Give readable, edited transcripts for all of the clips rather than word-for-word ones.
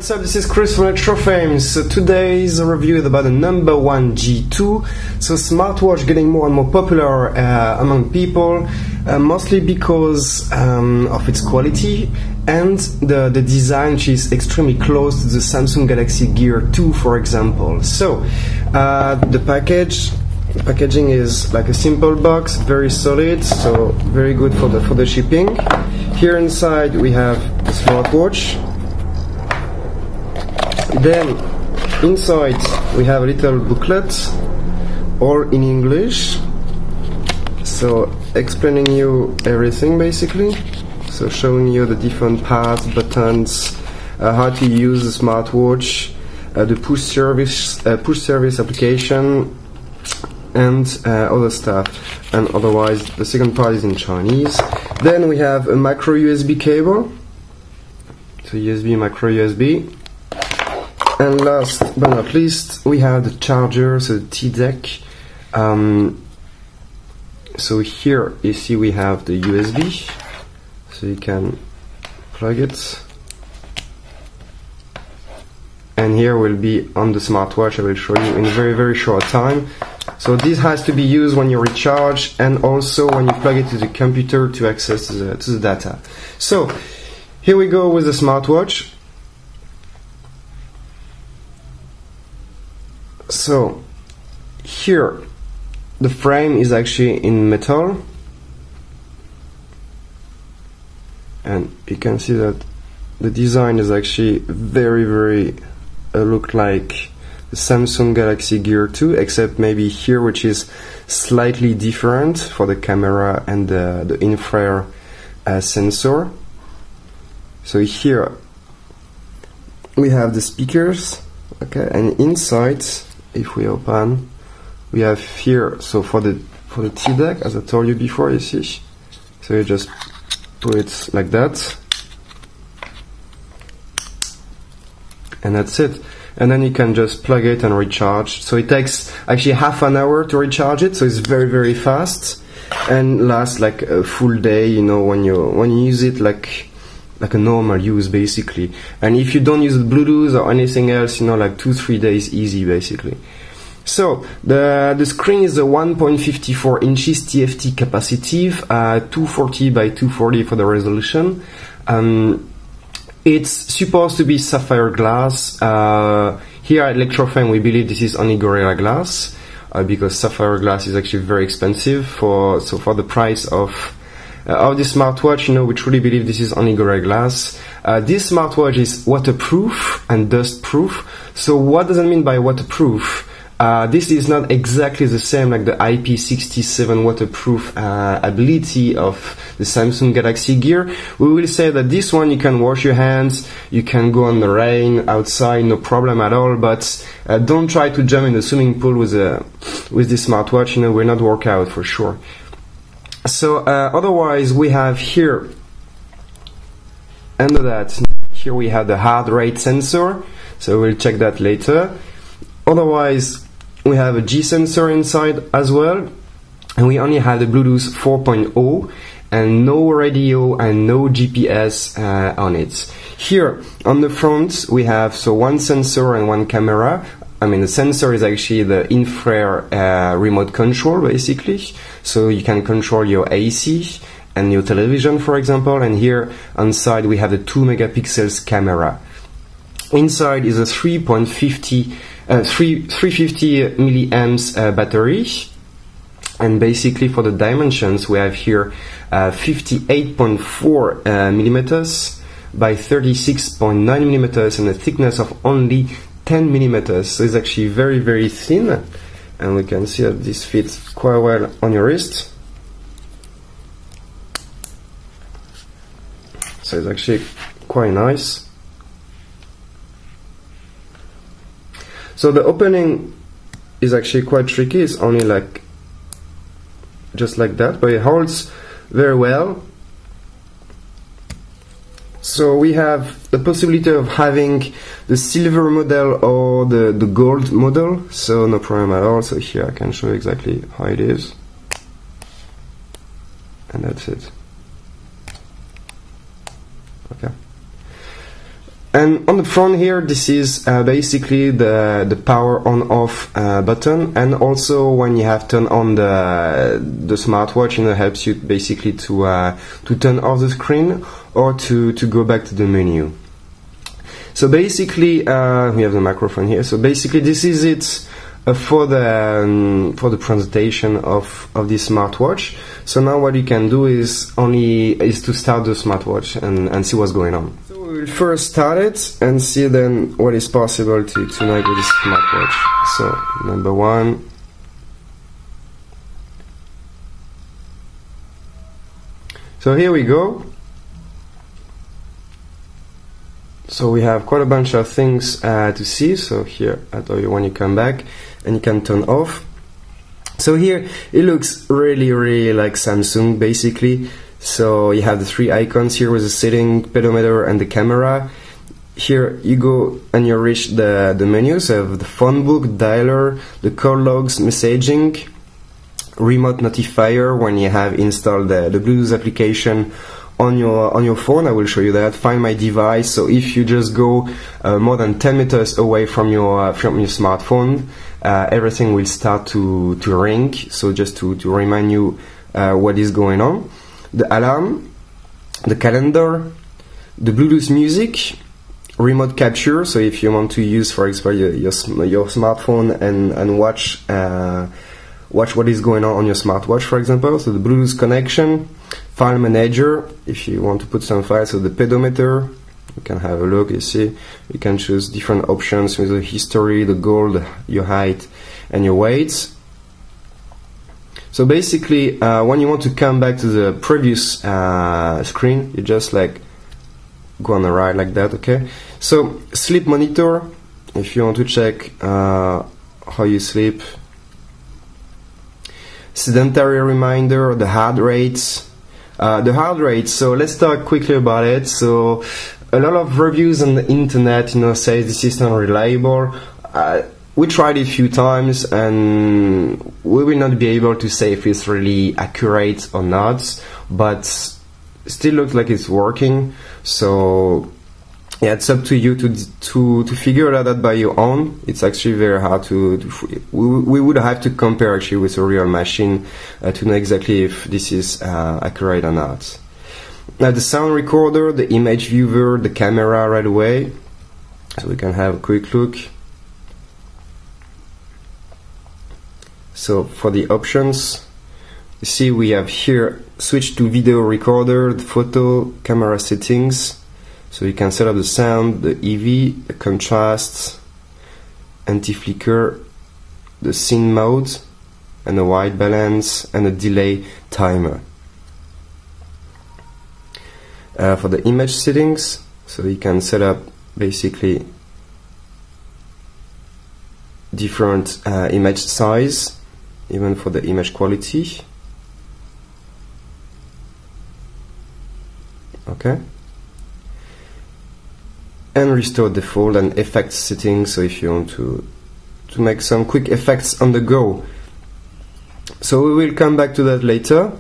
what's up? This is Chris from ElectroFame. So today's review is about the No1 G2. So smartwatch getting more and more popular among people, mostly because of its quality and the design, which is extremely close to the Samsung Galaxy Gear 2, for example. So the packaging is like a simple box, very solid, so very good for the shipping. Here inside we have the smartwatch. Then inside we have a little booklet, all in English, so explaining you everything basically. So showing you the different parts, buttons, how to use the smartwatch, the push service application, and other stuff. And otherwise the second part is in Chinese. Then we have a micro USB cable, so USB, micro USB. And last but not least, we have the charger, so the T-deck. So here you see we have the USB, so you can plug it. And here will be on the smartwatch. I will show you in a very short time. So this has to be used when you recharge and also when you plug it to the computer to access to the data. So here we go with the smartwatch. So here the frame is actually in metal, and you can see that the design is actually very look like the Samsung Galaxy Gear 2, except maybe here, which is slightly different for the camera and the infrared sensor. So here we have the speakers, okay, and inside, if we open, we have here, so for the T-deck, as I told you before, you see, so you just put it like that, and that's it. And then you can just plug it and recharge. So it takes actually half an hour to recharge it, so it's very fast and lasts like a full day, you know, when you use it like a normal use basically. And if you don't use the Bluetooth or anything else, you know, like 2-3 days easy basically. So the screen is a 1.54 inches TFT capacitive, 240 by 240 for the resolution. It's supposed to be Sapphire Glass. Here at ElectroFame we believe this is only Gorilla Glass, because Sapphire Glass is actually very expensive. For the price of this smartwatch, you know, we truly believe this is only Gorilla Glass. This smartwatch is waterproof and dust proof. So what does it mean by waterproof? This is not exactly the same like the IP67 waterproof ability of the Samsung Galaxy Gear. We will say that this one you can wash your hands, you can go on the rain, outside, no problem at all, but don't try to jump in the swimming pool with this smartwatch, you know, will not work out for sure. So otherwise we have here, under that, here we have the heart rate sensor, so we'll check that later. Otherwise we have a G sensor inside as well, and we only have the Bluetooth 4.0 and no radio and no GPS on it. Here on the front we have one sensor and one camera. I mean, the sensor is actually the infrared remote control basically, so you can control your AC and your television, for example. And here on side we have the 2 megapixels camera. Inside is a 350 milliamps battery, and basically for the dimensions we have here 58.4 millimeters by 36.9 millimeters and a thickness of only 10 millimeters. So it's actually very thin, and we can see that this fits quite well on your wrist. So it's actually quite nice. So the opening is actually quite tricky. It's only like just like that, but it holds very well. So we have the possibility of having the silver model or the gold model, so no problem at all. So here I can show you exactly how it is, and that's it. Okay. And on the front here, this is basically the power on off button, and also when you have turned on the smartwatch, you know, helps you basically to turn off the screen or to go back to the menu. So basically, we have the microphone here. So basically, this is it for the presentation of this smartwatch. So now what you can do is to start the smartwatch and see what's going on. So we will first start it and see then what is possible to make with this smartwatch. So number one. So here we go. So we have quite a bunch of things to see. So here, I tell you when you come back and you can turn off. So here it looks really like Samsung basically. So you have the three icons here with the setting, pedometer and the camera. Here you go and you reach the menus. So you have the phone book, dialer, the call logs, messaging, remote notifier when you have installed the Bluetooth application on your phone. I will show you that. Find my device. So if you just go more than 10 meters away from your smartphone, everything will start to ring. So just to remind you what is going on. The alarm, the calendar, the Bluetooth music, remote capture. So if you want to use, for example, your smartphone and watch what is going on your smartwatch, for example. So the Bluetooth connection, file manager, if you want to put some files. So the pedometer, you can have a look. You see, you can choose different options with the history, the goal, your height, and your weight. So basically, when you want to come back to the previous screen, you just like go on the right like that. Okay. So sleep monitor, if you want to check how you sleep. Sedentary reminder, the heart rates. So let's talk quickly about it. So a lot of reviews on the internet, you know, say this is unreliable. We tried it a few times and we will not be able to say if it's really accurate or not, but still looks like it's working. So yeah, it's up to you to figure that out by your own. It's actually very hard we would have to compare actually with a real machine to know exactly if this is accurate or not. Now the sound recorder, the image viewer, the camera right away. So we can have a quick look. So for the options, you see we have here switch to video recorder, the photo, camera settings. So you can set up the sound, the EV, the contrast, anti-flicker, the scene mode, and the white balance, and the delay timer. For the image settings, so you can set up basically different image size, even for the image quality. Okay. And restore default and effects settings, so if you want to make some quick effects on the go. So we will come back to that later.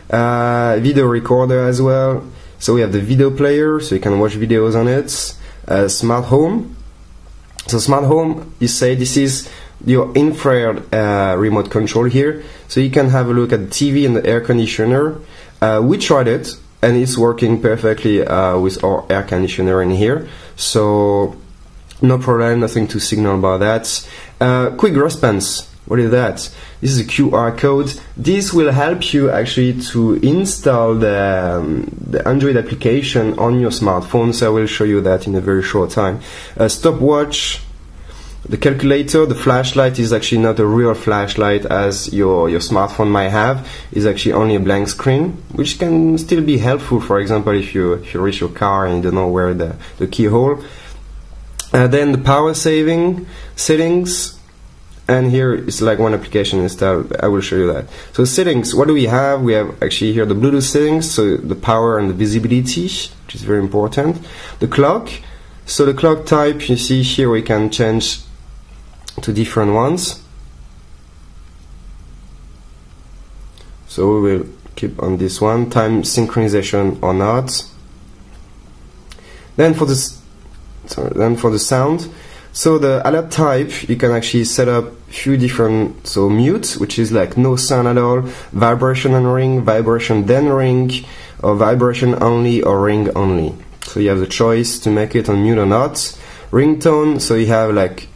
Video recorder as well. So we have the video player, so you can watch videos on it. Smart home. So smart home, you say this is your infrared remote control here. So you can have a look at the TV and the air conditioner. We tried it and it's working perfectly with our air conditioner in here. So no problem, nothing to signal about that. Quick response, what is that? This is a QR code. This will help you actually to install the Android application on your smartphone. So I will show you that in a very short time. Stopwatch, the calculator, the flashlight is actually not a real flashlight as your smartphone might have. It's actually only a blank screen, which can still be helpful. For example, if you reach your car and you don't know where the keyhole. Then the power saving settings, and here it's like one application installed. I will show you that. So settings, what do we have? We have actually here the Bluetooth settings, so the power and the visibility, which is very important. The clock, so the clock type, you see here we can change to different ones. So we will keep on this one, time synchronization or not. Then for the So then for the sound, so the alert type, you can actually set up a few different, so mute, which is like no sound at all, vibration and ring, vibration then ring, or vibration only or ring only. So you have the choice to make it on mute or not. Ringtone, so you have like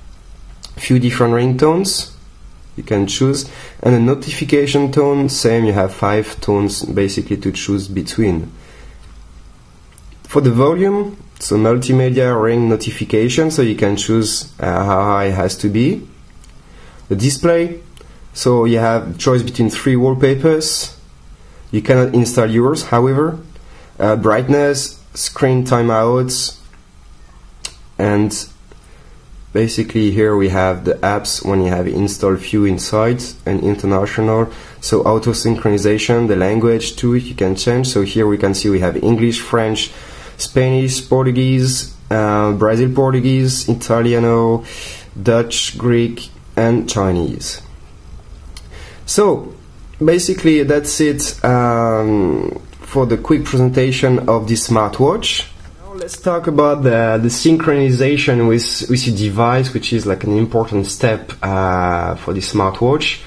a few different ringtones you can choose, and a notification tone, same, you have 5 tones basically to choose between. For the volume, so multimedia, ring, notification, so you can choose how high it has to be. The display, so you have choice between 3 wallpapers. You cannot install yours, however. Brightness, screen timeouts, and basically here we have the apps when you have installed few inside and international. So auto synchronization, the language to it you can change. So here we can see we have English, French, Spanish, Portuguese, Brazil Portuguese, Italiano, Dutch, Greek, and Chinese. So basically that's it for the quick presentation of this smartwatch. Now let's talk about the synchronization with your device, which is like an important step for this smartwatch.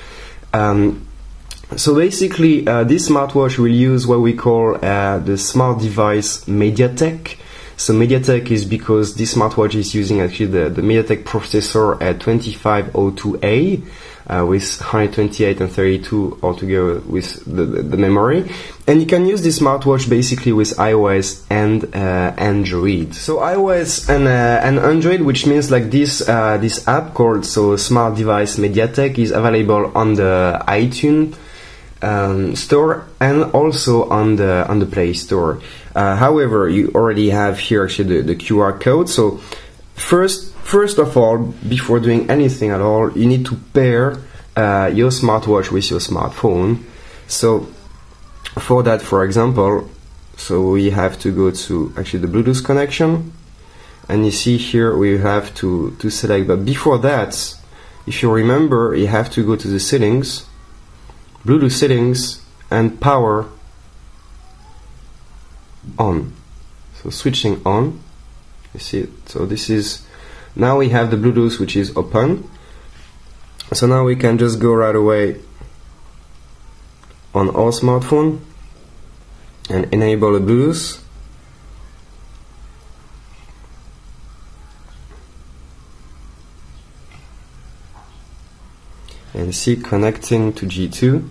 So basically this smartwatch will use what we call the smart device MediaTek. So MediaTek is because this smartwatch is using actually the MediaTek processor at 2502A with 128 and 32 altogether with the memory. And you can use this smartwatch basically with iOS and Android. So iOS and Android, which means like this app called so Smart Device MediaTek is available on the iTunes store and also on the Play Store. However, you already have here actually the QR code. So first of all, before doing anything at all, you need to pair your smartwatch with your smartphone. So for that, for example, so we have to go to actually the Bluetooth connection, and you see here we have to select. But before that, if you remember, you have to go to the settings, Bluetooth settings, and power on. So switching on, you see it. So this is, now we have the Bluetooth which is open. So now we can just go right away on our smartphone and enable the Bluetooth. And see connecting to G2.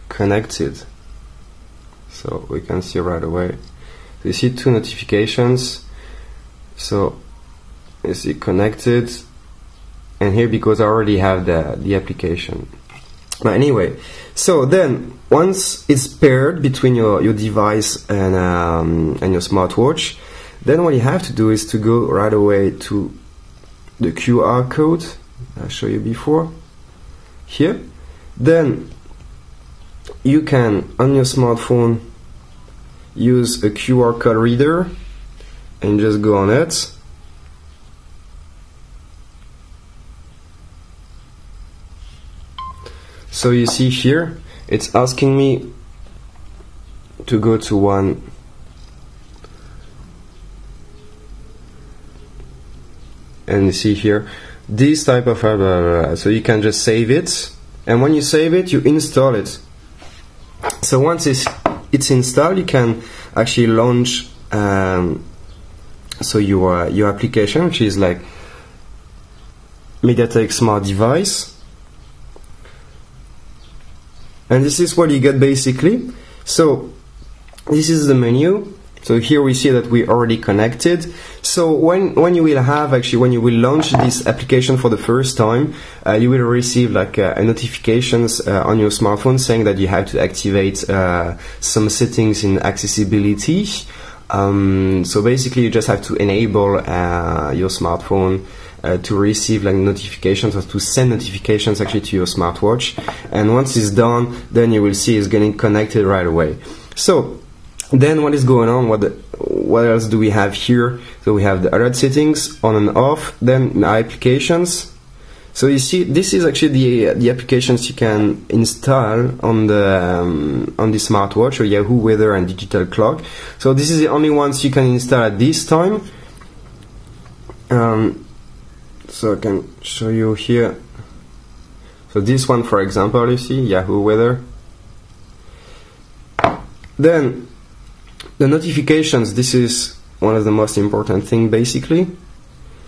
Connected. So we can see right away. So you see 2 notifications. So you see connected, and here because I already have the application. But anyway, so then once it's paired between your device and your smartwatch, then what you have to do is to go right away to the QR code I showed you before here. Then you can on your smartphone use a QR code reader and just go on it. So you see here it's asking me to go to one, and you see here this type of so you can just save it, and when you save it you install it. So once it's installed, you can actually launch so your application, which is like MediaTek Smart Device, and this is what you get basically. So this is the menu. So here we see that we already connected. So when you will have actually, when you will launch this application for the first time, you will receive like notifications on your smartphone saying that you have to activate some settings in accessibility. So basically you just have to enable your smartphone to receive like notifications, or to send notifications actually to your smartwatch. And once it's done, then you will see it's getting connected right away. So then what is going on? What else do we have here? So we have the alert settings on and off, then the applications. So you see, this is actually the applications you can install on the smartwatch, or Yahoo Weather and Digital Clock. So this is the only ones you can install at this time. So I can show you here. So this one, for example, you see Yahoo Weather. Then the notifications. This is one of the most important thing, basically.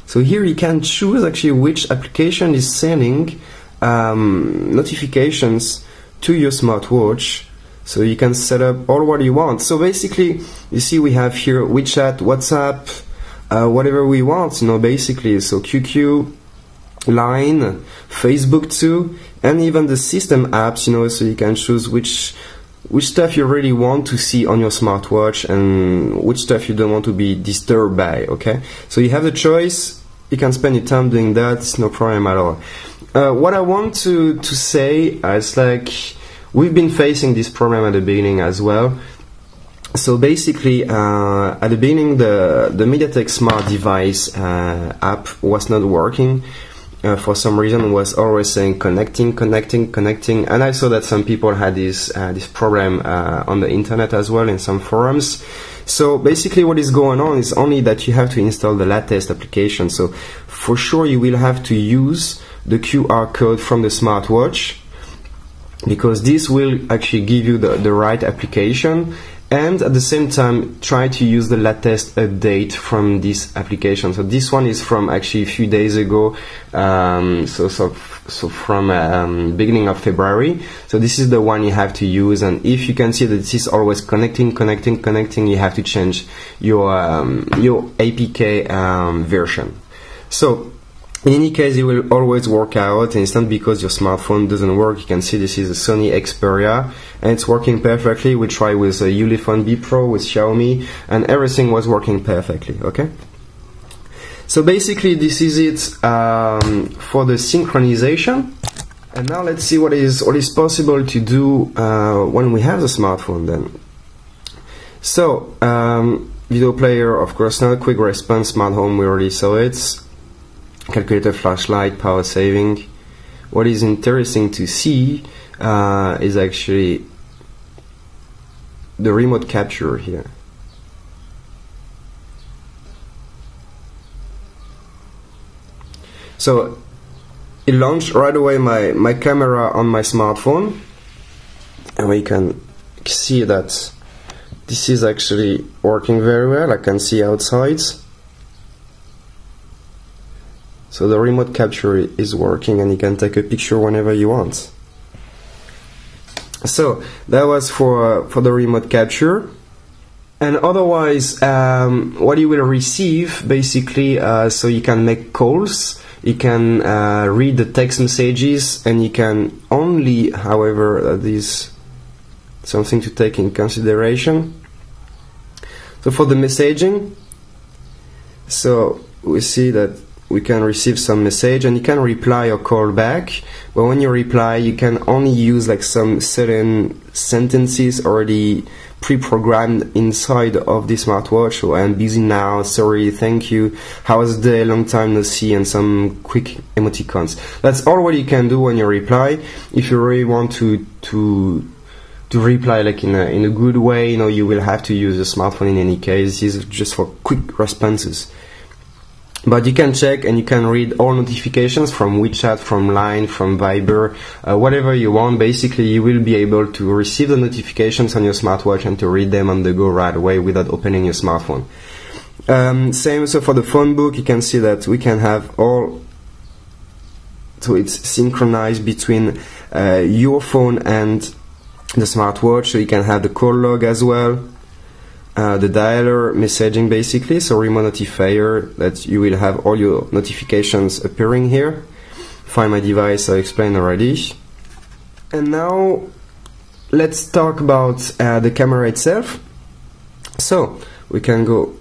So here you can choose actually which application is sending notifications to your smartwatch. So you can set up all what you want. So basically, you see we have here WeChat, WhatsApp, whatever we want, you know, basically. So QQ, Line, Facebook too, and even the system apps, you know, so you can choose which stuff you really want to see on your smartwatch and which stuff you don't want to be disturbed by, okay? So you have the choice, you can spend your time doing that, it's no problem at all. What I want to say is like, we've been facing this problem at the beginning as well. So basically, at the beginning, the MediaTek Smart Device app was not working. For some reason, was always saying connecting, and I saw that some people had this problem on the internet as well in some forums. So basically, what is going on is only that you have to install the latest application. So for sure, you will have to use the QR code from the smartwatch, because this will actually give you the right application. And at the same time, try to use the latest update from this application. So this one is from actually a few days ago, so from beginning of February. So this is the one you have to use. And if you can see that this is always connecting, you have to change your APK version. So in any case, it will always work out, and it's not because your smartphone doesn't work. You can see this is a Sony Xperia, and it's working perfectly. We tried with a Ulefone B Pro, with Xiaomi, and everything was working perfectly, okay? So basically, this is it for the synchronization. And now let's see what is possible to do when we have the smartphone then. So, video player, of course, not quick response, smart home, we already saw it. Calculator, flashlight, power saving. What is interesting to see is actually the remote capture here. So it launched right away my camera on my smartphone, and we can see that this is actually working very well. I can see outside. So the remote capture is working, and you can take a picture whenever you want. So that was for the remote capture. And otherwise, what you will receive basically, so you can make calls, you can read the text messages, and you can only, however, that is something to take in consideration. So for the messaging, so we see that we can receive some message, and you can reply or call back, but when you reply you can only use like some certain sentences already pre-programmed inside of the smartwatch. So I'm busy now, sorry, thank you, how was the day, long time no see, and some quick emoticons. That's all what you can do when you reply. If you really want to reply like in a good way, you know, you will have to use the smartphone in any case. This is just for quick responses. But you can check and you can read all notifications from WeChat, from Line, from Viber, whatever you want. Basically, you will be able to receive the notifications on your smartwatch and to read them on the go right away without opening your smartphone. Same so for the phone book, you can see that we can have all, so it's synchronized between your phone and the smartwatch, so you can have the call log as well. The dialer, messaging basically, so remote notifier, that you will have all your notifications appearing here. Find my device, I explained already. And now let's talk about the camera itself. So we can go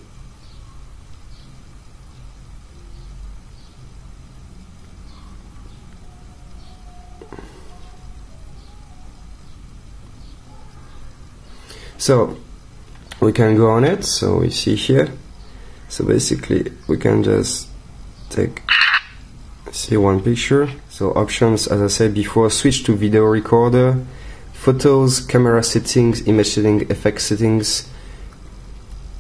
we can go on it. So we see here, so basically we can just take a see one picture. So options, as I said before, switch to video recorder, photos, camera settings, image setting, effect settings.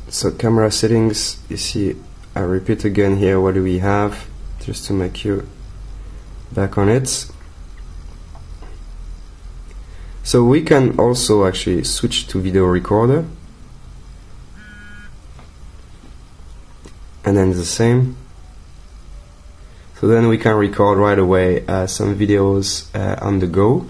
So camera settings, you see, I repeat again here, what do we have, just to make you back on it. So we can also actually switch to video recorder, and then the same. So then we can record right away some videos on the go.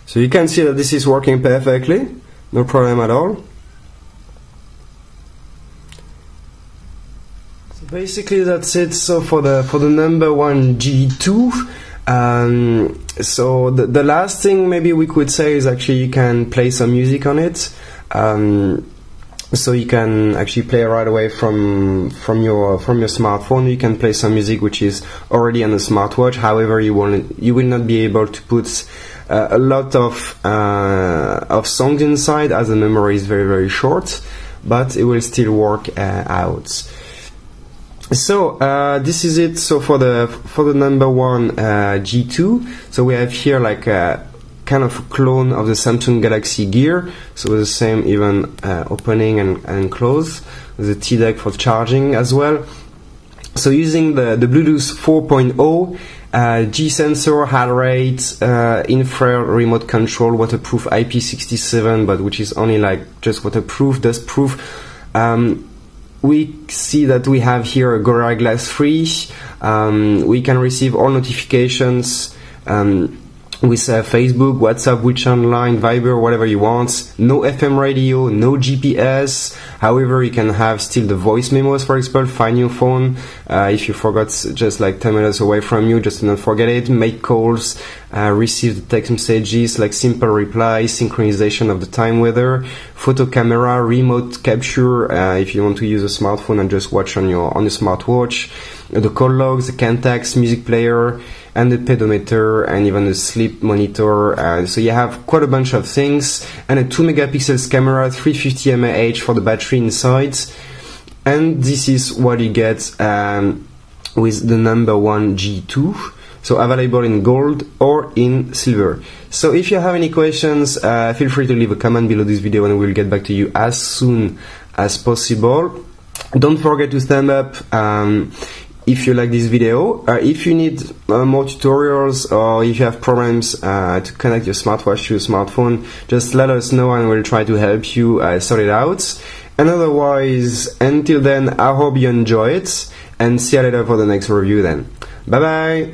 So you can see that this is working perfectly, no problem at all. So basically that's it. So for the No1 G2. So the last thing maybe we could say is actually you can play some music on it. So you can actually play right away from your smartphone. You can play some music which is already on the smartwatch. However, you will not be able to put a lot of songs inside, as the memory is very, very short, but it will still work out. So this is it. So for the No1 G2, so we have here like a kind of a clone of the Samsung Galaxy Gear. So the same, even opening and close. The T-Deck for charging as well. So using the Bluetooth 4.0. G sensor, heart rate, infrared remote control, waterproof IP67, but which is only like just waterproof, dust proof. We see that we have here a Gorilla Glass 3. We can receive all notifications with Facebook, WhatsApp, WeChat Online, Viber, whatever you want. No FM radio, no GPS. However, you can have still the voice memos, for example, find your phone. If you forgot just like 10 minutes away from you, just do not forget it. Make calls, receive the text messages, like simple replies, synchronization of the time weather, photo camera, remote capture, if you want to use a smartphone and just watch on your smartwatch, the call logs, the contacts, music player, and the pedometer, and even the sleep monitor. So you have quite a bunch of things, and a 2 megapixels camera, 350 mAh for the battery inside. And this is what you get with the No1 G2. So available in gold or in silver. So if you have any questions, feel free to leave a comment below this video and we'll get back to you as soon as possible. Don't forget to thumb up if you like this video. If you need more tutorials, or if you have problems to connect your smartwatch to your smartphone, just let us know and we'll try to help you sort it out. And otherwise, until then, I hope you enjoy it, and see you later for the next review then. Bye bye!